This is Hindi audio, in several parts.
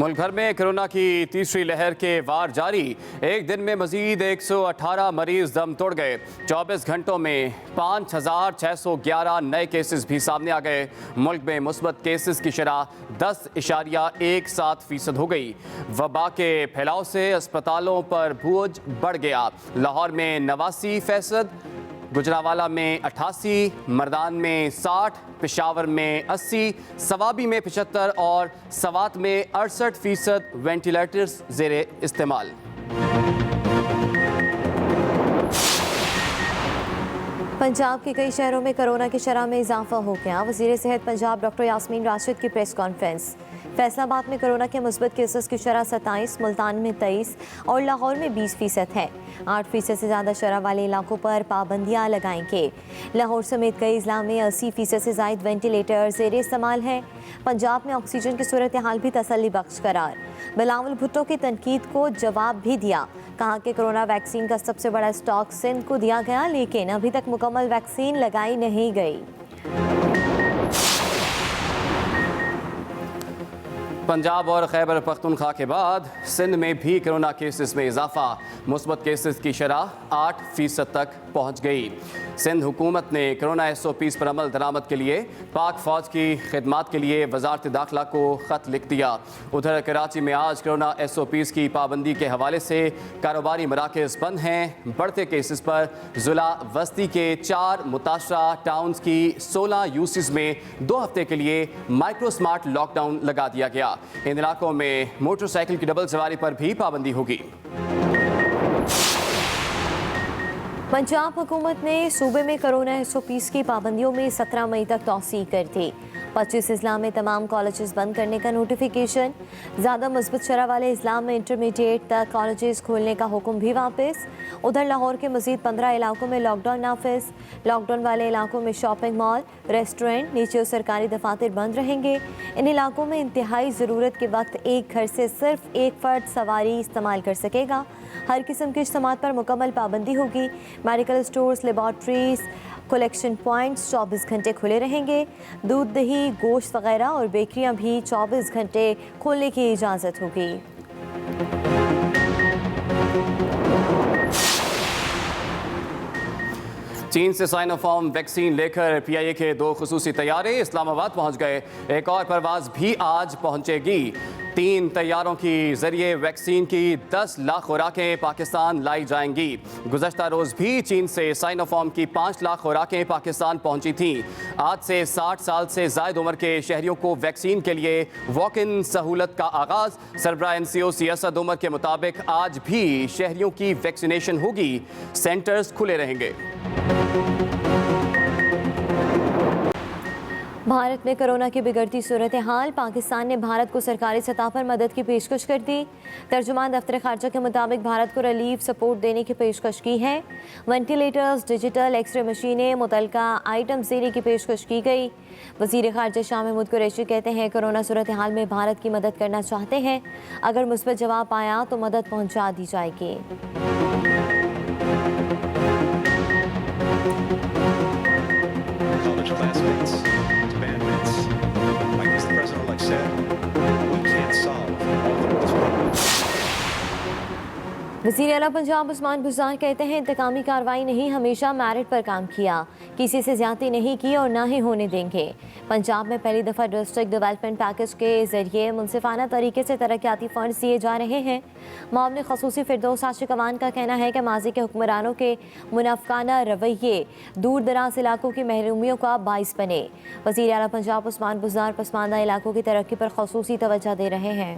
मुल्क भर में कोरोना की तीसरी लहर के वार जारी। एक दिन में मजीद 118 मरीज दम तोड़ गए। 24 घंटों में 5,611 नए केसेस भी सामने आ गए। मुल्क में मुस्बत केसेस की शरह 10.17% हो गई। वबा के फैलाव से अस्पतालों पर बोझ बढ़ गया। लाहौर में 89%, गुजरांवाला में 88, मर्दान में 60, पेशावर में 80, सवाबी में 75 और सवात में 68% वेंटिलेटर्स ज़ेरे इस्तेमाल। पंजाब के कई शहरों में कोरोना की शरह में इजाफा हो गया। वज़ीर सेहत पंजाब डॉक्टर यास्मीन राशिद की प्रेस कॉन्फ्रेंस। फैसलाबाद में कोरोना के मुस्बत केसेस की शरह 27, मुल्तान में 23 और लाहौर में 20% है। 8% से ज़्यादा शरह वाले इलाकों पर पाबंदियाँ लगाएंगे। लाहौर समेत कई अजला में 80% से ज़ायद वेंटिलेटर ज़ेरे इस्तेमाल हैं। पंजाब में ऑक्सीजन की सूरत हाल भी तसल्ली बख्श करार। बिलावल भुट्टो की तनकीद को जवाब भी दिया। कहा कि कोरोना वैक्सीन का सबसे बड़ा स्टॉक सिंध को दिया गया, लेकिन अभी तक मुकम्मल वैक्सीन लगाई नहीं गई। पंजाब और खैबर पख्तूनख्वा के बाद सिंध में भी कोरोना केसेस में इजाफा। मुस्बत केसेस की शरह 8% तक पहुंच गई। सिंध हुकूमत ने कोरोना SOPs पर अमल दरामद के लिए पाक फौज की खिदमात के लिए वजारत दाखिला को ख़त लिख दिया। उधर कराची में आज कोरोना SOPs की पाबंदी के हवाले से कारोबारी मराकज़ बंद हैं। बढ़ते केसेस पर ज़िला वस्ती के 4 मुताशरा टाउन्स की 16 यूसीज में 2 हफ्ते के लिए माइक्रो स्मार्ट लॉकडाउन लगा दिया गया। इन इलाकों में मोटरसाइकिल की डबल सवारी पर भी पाबंदी होगी। पंजाब हुकूमत ने सूबे में कोरोना SOPs की पाबंदियों में 17 मई तक तौसीक कर दी। 25 अजला में तमाम कॉलेजेस बंद करने का नोटिफिकेशन। ज़्यादा मजबूत शरह वाले अजला में इंटरमीडिएट तक कॉलेजेस खोलने का हुक्म भी वापस। उधर लाहौर के मजीद 15 इलाकों में लॉकडाउन नाफिज। लॉकडाउन वाले इलाकों में शॉपिंग मॉल, रेस्टोरेंट, नीचे और सरकारी दफातर बंद रहेंगे। इन इलाकों में इंतहाई ज़रूरत के वक्त एक घर से सिर्फ एक फ़र्द सवारी इस्तेमाल कर सकेगा। हर किस्म के इज्तिमात पर मुकम्मल पाबंदी होगी। Medical stores, laboratories, collection points 24 घंटे खुले रहेंगे। दूध, दही, गोश्त वगैरह और बेकरियां भी 24 घंटे खोलने की इजाज़त होगी। चीन से साइनोफार्म वैक्सीन लेकर PIA के 2 खुसूसी तैयारे इस्लामाबाद पहुंच गए। एक और परवाज भी आज पहुंचेगी। 3 तैयारों की जरिए वैक्सीन की 10 लाख खुराकें पाकिस्तान लाई जाएंगी। गुज़श्ता रोज़ भी चीन से साइनोफार्म की 5 लाख खुराकें पाकिस्तान पहुंची थीं। आज से 60 साल से ज़ायद उम्र के शहरियों को वैक्सीन के लिए वॉक इन सहूलत का आगाज़। सरबराह NCOC असद उमर के मुताबिक आज भी शहरियों की वैक्सीनेशन होगी। सेंटर्स खुले रहेंगे। भारत में कोरोना की बिगड़ती सूरत हाल। पाकिस्तान ने भारत को सरकारी सतह पर मदद की पेशकश कर दी। तर्जुमान दफ्तर खारजा के मुताबिक भारत को रिलीफ सपोर्ट देने की पेशकश की है। वेंटिलेटर्स, डिजिटल एक्सरे मशीनें, मुतलका आइटम ज़ेरे की पेशकश की गई। वज़ीर खारजा शाह महमूद कुरैशी कहते हैं कोरोना सूरत हाल में भारत की मदद करना चाहते हैं। अगर मुस्बत जवाब आया तो मदद पहुँचा दी जाएगी। वज़ीर आला पंजाब उस्मान बुज़दार कहते हैं इंतकामी कार्रवाई नहीं, हमेशा मेरिट पर काम किया, किसी से ज्यादती नहीं की और ना ही होने देंगे। पंजाब में पहली दफ़ा डिस्ट्रिक्ट डेवलपमेंट पैकेज के ज़रिए मुनसिफाना तरीके से तरक्याती फ़ंड दिए जा रहे हैं। मामले ख़ुसूसी फिरदौस आशिक अवान का कहना है कि माजी के हुक्मरानों के मुनाफिकाना रवैये दूर दराज इलाकों की महरूमियों का बाइस बने। वज़ीर आला पंजाब उस्मान बुज़दार पसमानदा इलाकों की तरक्की पर ख़ुसूसी तवज्जो दे रहे हैं।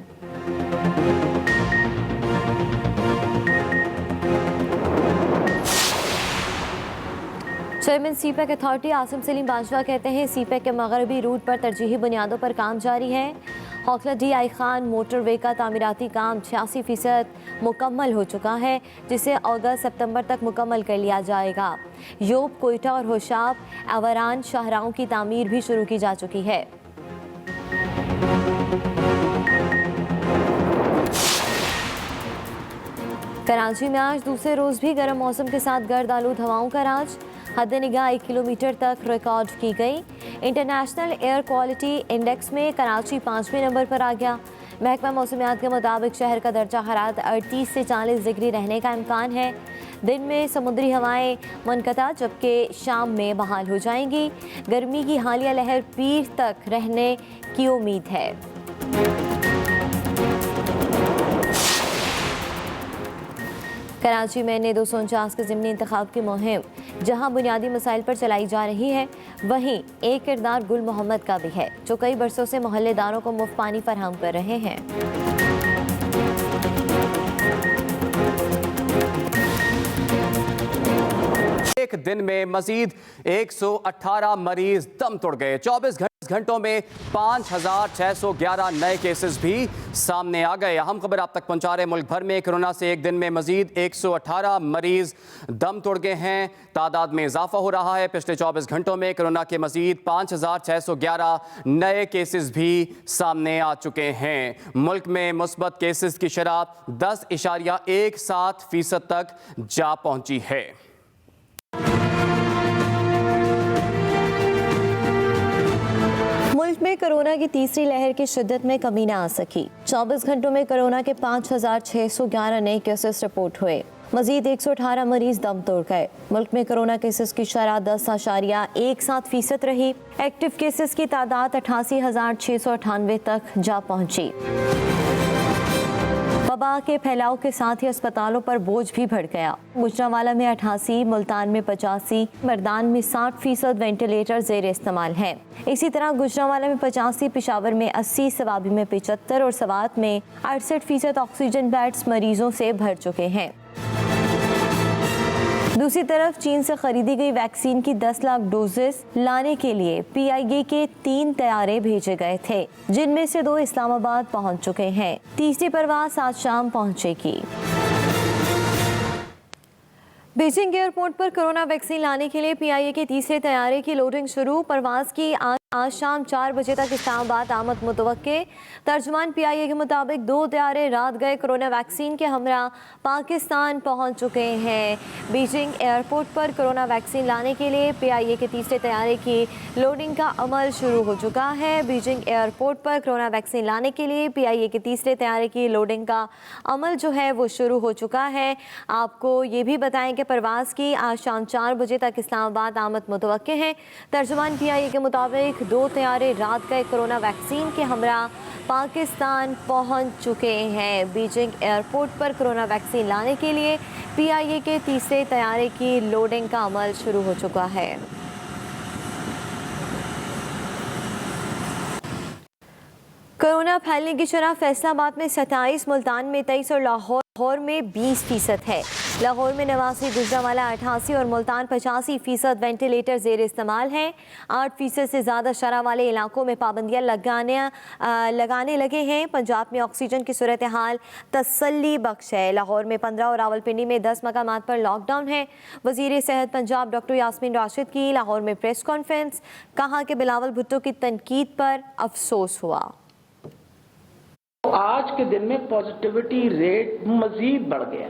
Chairman CPEC authority Asim Salim Bajwa कहते हैं CPEC के मगरबी रूट पर तरजीही बुनियादों पर काम जारी है। हौखला DI खान मोटरवे का तामीराती काम 86% मुकम्मल हो चुका है, जिसे अगस्त सितंबर तक मुकम्मल कर लिया जाएगा। योब, कोयटा और होशाब अवरान शाहराहों की तामीर भी शुरू की जा चुकी है। कराची में आज दूसरे रोज़ भी गर्म मौसम के साथ गर्द आलूद हवाओं का राज। हद निगाह 1 किलोमीटर तक रिकॉर्ड की गई। इंटरनेशनल एयर क्वालिटी इंडेक्स में कराची 5वें नंबर पर आ गया। महकमा मौसमियात के मुताबिक शहर का दर्जा हरारत 38 से 40 डिग्री रहने का इम्कान है। दिन में समुद्री हवाएं मुनक़ता जबकि शाम में बहाल हो जाएंगी। गर्मी की हालिया लहर पीर तक रहने की उम्मीद है। कराची में ने 249 के ज़िमनी इंतखाब की मुहिम जहां बुनियादी मसाइल पर चलाई जा रही है, वहीं एक किरदार गुल मोहम्मद का भी है जो कई बरसों से मोहल्लेदारों को मुफ्त पानी फराहम कर रहे हैं। एक दिन में मजीद 118 मरीज दम तोड़ गए। 24 घंटों में 5,611 नए केसेस भी सामने आ गए। अहम खबर आप तक पहुंचा रहे। मुल्क भर में कोरोना से एक दिन में मजीद 118 मरीज दम तोड़ गए हैं। तादाद में इजाफा हो रहा है। पिछले 24 घंटों में कोरोना के मजीद 5,611 नए केसेस भी सामने आ चुके हैं। मुल्क में मुस्बत केसेस की शरह 10.17% तक जा पहुंची है। मुल्क में कोरोना की तीसरी लहर की शिद्दत में कमी न आ सकी। 24 घंटों में कोरोना के 5,611 नए केसेस रिपोर्ट हुए। मजीद 118 मरीज दम तोड़ गए। मुल्क में कोरोना केसेस की शरह 10.17% रही। एक्टिव केसेस की तादाद 88,698 तक जा पहुंची। वबा के फैलाव के साथ ही अस्पतालों पर बोझ भी बढ़ गया। गुजरांवाला में 88, मुल्तान में 85, मर्दान में 60% वेंटिलेटर जेर इस्तेमाल हैं। इसी तरह गुजरांवाला में 85, पेशावर में 80, सवाबी में 75 और सवात में 68% ऑक्सीजन बेड्स मरीजों से भर चुके हैं। दूसरी तरफ चीन से खरीदी गई वैक्सीन की 10 लाख डोजेस लाने के लिए PIA के 3 तैयारे भेजे गए थे, जिनमें से 2 इस्लामाबाद पहुंच चुके हैं। तीसरी परवाज आज शाम पहुंचेगी। बीजिंग एयरपोर्ट पर कोरोना वैक्सीन लाने के लिए PIA के तीसरे तैयारे की लोडिंग शुरू। परवाज की आज शाम 4 बजे तक इस्लामाबाद आमद मुतवक्के। तर्जुमान PIA के मुताबिक 2 तैयारे रात गए कोरोना वैक्सीन के हमरा पाकिस्तान पहुंच चुके हैं। बीजिंग एयरपोर्ट पर कोरोना वैक्सीन लाने के लिए PIA के तीसरे तैयारे की लोडिंग का अमल शुरू हो चुका है। बीजिंग एयरपोर्ट पर कोरोना वैक्सीन लाने के लिए PIA के तीसरे तैयारे की लोडिंग का अमल जो है वो शुरू हो चुका है। आपको ये भी बताएं कि परवाज की आज शाम 4 बजे तक इस्लामाबाद आमद मुतवक्के हैं। तर्जुमान PIA के मुताबिक 2 तैयारे रात गए कोरोना वैक्सीन के हमरा पाकिस्तान पहुंच चुके हैं। बीजिंग एयरपोर्ट पर कोरोना वैक्सीन लाने के लिए PIA के तीसरे तैयारे की लोडिंग का अमल शुरू हो चुका है। कोरोना फैलने की शरह फैसलाबाद में 27, मुल्तान में 23 और लाहौर में 20% है। लाहौर में 89, गुजरांवाला 88 और मुल्तान 85% वेंटिलेटर जेर इस्तेमाल हैं। 8% से ज़्यादा शरह वाले इलाकों में पाबंदियाँ लगाने लगे हैं। पंजाब में ऑक्सीजन की सूरत हाल तसल्ली बख्श है। लाहौर में 15 और रावलपिंडी में 10 मकामात पर लॉकडाउन है। वज़ीर सेहत पंजाब डॉक्टर यास्मीन राशिद की लाहौर में प्रेस कॉन्फ्रेंस, कहा कि बिलावल भुट्टो की तनकीद पर अफसोस हुआ। आज के दिन में पॉजिटिविटी रेट मजीद बढ़ गया।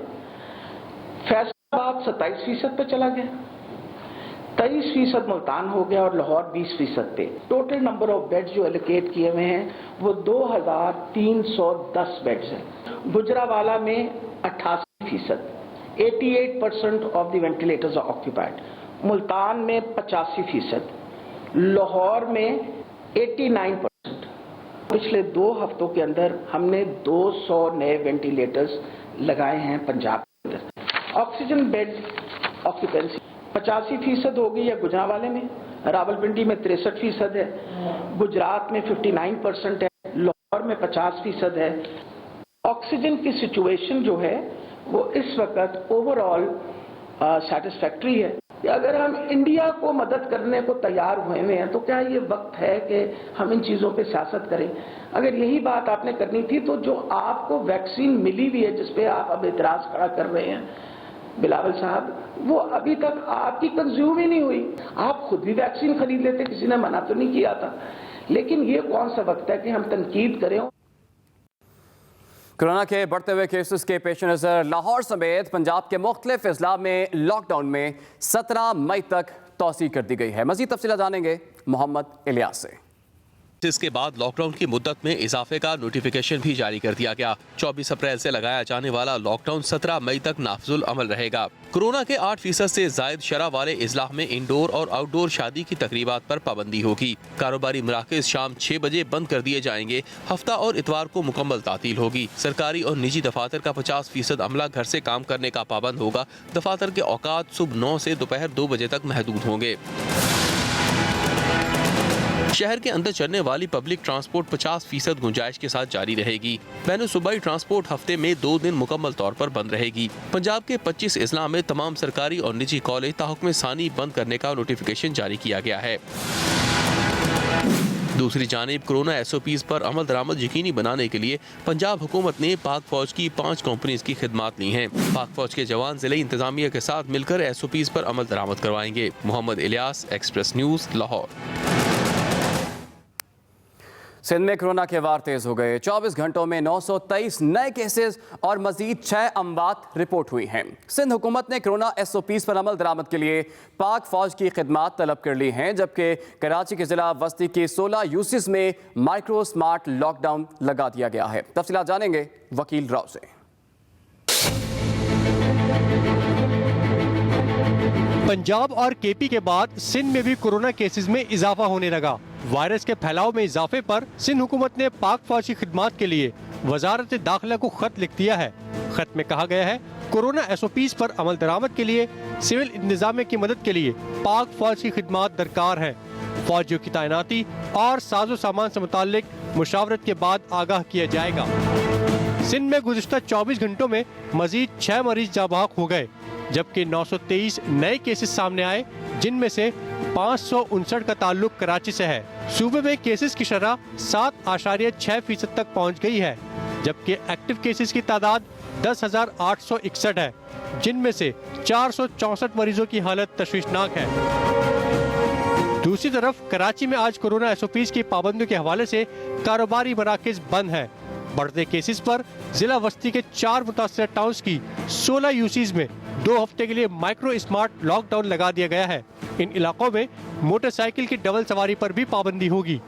फैसलाबाद 27% पे चला गया, 23% मुल्तान हो गया और लाहौर 20% पे। टोटल नंबर ऑफ बेड्स जो एलोकेट किए हुए हैं वो 2,310 बेड्स हैं। गुजरांवाला में 88%, 88% of the ventilators are occupied. Multan में 85%, लाहौर में 89%। पिछले 2 हफ्तों के अंदर हमने 200 नए वेंटिलेटर्स लगाए हैं पंजाब के अंदर। ऑक्सीजन बेड ऑक्यूपेंसी 85% हो गई है गुजरांवाले में, रावलपिंडी में 63% है, गुजरात में 59% है, लाहौर में 50% है। ऑक्सीजन की सिचुएशन जो है वो इस वक्त ओवरऑल सेटिस्फैक्ट्री है। अगर हम इंडिया को मदद करने को तैयार हुए हैं तो क्या ये वक्त है कि हम इन चीज़ों पे सियासत करें? अगर यही बात आपने करनी थी तो जो आपको वैक्सीन मिली हुई है जिस पे आप अब एतराज़ खड़ा कर रहे हैं बिलावल साहब, वो अभी तक आपकी कंज्यूम ही नहीं हुई। आप खुद भी वैक्सीन खरीद लेते, किसी ने मना तो नहीं किया था। लेकिन ये कौन सा वक्त है कि हम तनकीद करें? कोरोना के बढ़ते हुए केसेस के पेश नज़र लाहौर समेत पंजाब के मुख्तलिफ अजला में लॉकडाउन में 17 मई तक तौसीक कर दी गई है। मज़ीद तफसीलात जानेंगे मोहम्मद इलियास से। जिसके बाद लॉकडाउन की मुद्दत में इजाफे का नोटिफिकेशन भी जारी कर दिया गया। 24 अप्रैल से लगाया जाने वाला लॉकडाउन 17 मई तक नाफिजुल अमल रहेगा। कोरोना के 8% से जायद शरह वाले इजलाह में इंडोर और आउटडोर शादी की तकरीबात पर पाबंदी होगी। कारोबारी मराकज़ शाम 6 बजे बंद कर दिए जाएंगे। हफ्ता और इतवार को मुकम्मल तातील होगी। सरकारी और निजी दफातर का 50% अमला घर से काम करने का पाबंद होगा। दफातर के औकात सुबह 9 से दोपहर 2 बजे तक महदूद होंगे। शहर के अंदर चलने वाली पब्लिक ट्रांसपोर्ट 50% गुंजाइश के साथ जारी रहेगी। बैनुल सूबाई ट्रांसपोर्ट हफ्ते में 2 दिन मुकम्मल तौर पर बंद रहेगी। पंजाब के 25 अजला में तमाम सरकारी और निजी कॉलेज ताहुक्म सानी बंद करने का नोटिफिकेशन जारी किया गया है। दूसरी जानिब कोरोना SOPs पर अमल दरामद यकीनी बनाने के लिए पंजाब हुकूमत ने पाक फौज की 5 कंपनीज की खिदमात ली हैं। पाक फौज के जवान जिले इंतजामिया के साथ मिलकर SOPs पर अमल दरामद करवाएंगे। Mohammad Ilyas, Express News, Lahore. सिंध में कोरोना के वार तेज हो गए। 24 घंटों में 923 नए केसेस और मजीद 6 अमवात रिपोर्ट हुई हैं। सिंध हुकूमत ने कोरोना SOPs पर अमल दरामद के लिए पाक फौज की खिदमात तलब कर ली हैं, जबकि कराची के जिला वस्ती की 16 यूसीज में माइक्रो स्मार्ट लॉकडाउन लगा दिया गया है। तफसीलात जानेंगे वकील राव से। पंजाब और KP के बाद सिंध में भी कोरोना केसेस में इजाफा होने लगा। वायरस के फैलाव में इजाफे पर सिंध हुकूमत ने पाक फौज की खिदमात के लिए वजारत दाखिला को खत लिख दिया है। खत में कहा गया है कोरोना SOPs पर अमल दरामद के लिए सिविल इंतजामिया की मदद के लिए पाक फौज की खिदमात दरकार है। फौजियों की तैनाती और साजो सामान से मुताल्लिक मुशावरत के बाद आगाह किया जाएगा। सिंध में गुज़िश्ता 24 घंटों में मजीद 6 मरीज जाबाक हो गए, जबकि 923 नए केसेस सामने आए, जिनमें से 559 का ताल्लुक कराची से है। सूबे में केसेस की शरह 7.6% तक पहुंच गई है, जबकि एक्टिव केसेस की तादाद 10,861 है, जिनमें से 464 मरीजों की हालत तशवीशनाक है। दूसरी तरफ कराची में आज कोरोना SOPs की पाबंदियों के हवाले से कारोबारी मराकज़ बंद है। बढ़ते केसेस पर जिला वस्ती के 4 मुतासर टाउन्स की 16 यूसीज में 2 हफ्ते के लिए माइक्रो स्मार्ट लॉकडाउन लगा दिया गया है। इन इलाकों में मोटरसाइकिल की डबल सवारी पर भी पाबंदी होगी।